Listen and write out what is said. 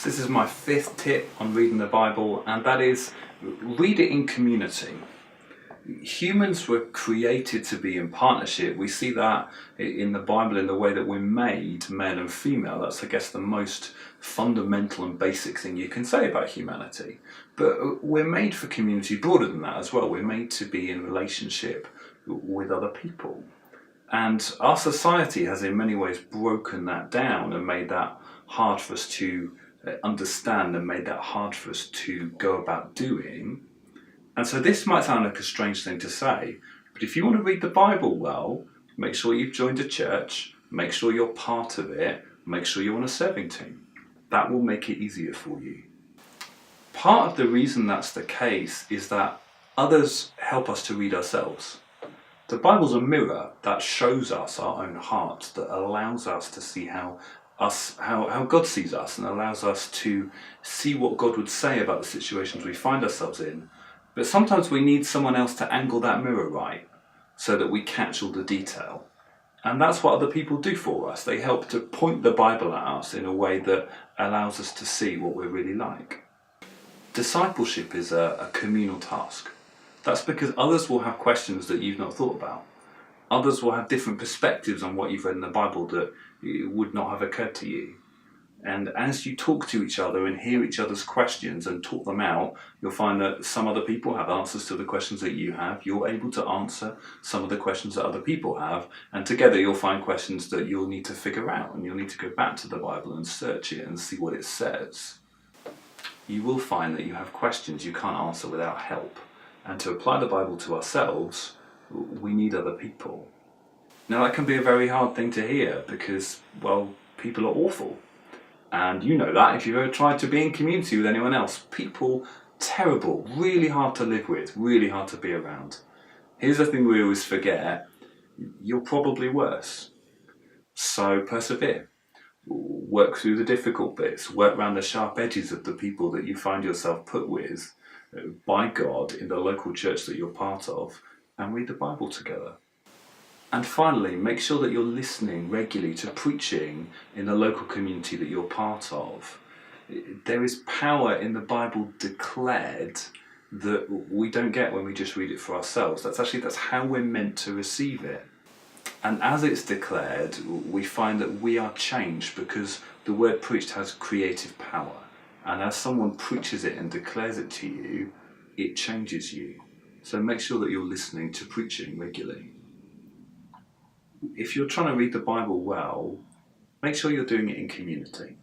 So this is my fifth tip on reading the Bible, and that is read it in community. Humans were created to be in partnership. We see that in the Bible in the way that we're made, male and female. That's, I guess, the most fundamental and basic thing you can say about humanity. But we're made for community broader than that as well. We're made to be in relationship with other people. And our society has in many ways broken that down and made that hard for us to understand and made that hard for us to go about doing. And so this might sound like a strange thing to say, but if you want to read the Bible well, make sure you've joined a church, make sure you're part of it, make sure you're on a serving team. That will make it easier for you. Part of the reason that's the case is that others help us to read ourselves. The Bible's a mirror that shows us our own heart, that allows us to see how God sees us and allows us to see what God would say about the situations we find ourselves in. But sometimes we need someone else to angle that mirror right so that we catch all the detail. And that's what other people do for us. They help to point the Bible at us in a way that allows us to see what we're really like. Discipleship is a communal task. That's because others will have questions that you've not thought about. Others will have different perspectives on what you've read in the Bible that would not have occurred to you. And as you talk to each other and hear each other's questions and talk them out, you'll find that some other people have answers to the questions that you have. You're able to answer some of the questions that other people have. And together you'll find questions that you'll need to figure out. And you'll need to go back to the Bible and search it and see what it says. You will find that you have questions you can't answer without help. And to apply the Bible to ourselves, we need other people. Now that can be a very hard thing to hear because, well, people are awful. And you know that if you've ever tried to be in community with anyone else. People, terrible, really hard to live with, really hard to be around. Here's the thing we always forget, you're probably worse. So persevere. Work through the difficult bits, work around the sharp edges of the people that you find yourself put with by God in the local church that you're part of, and read the Bible together. And finally, make sure that you're listening regularly to preaching in the local community that you're part of. There is power in the Bible declared that we don't get when we just read it for ourselves. That's how we're meant to receive it. And as it's declared, we find that we are changed because the word preached has creative power. And as someone preaches it and declares it to you, it changes you. So make sure that you're listening to preaching regularly. If you're trying to read the Bible well, make sure you're doing it in community.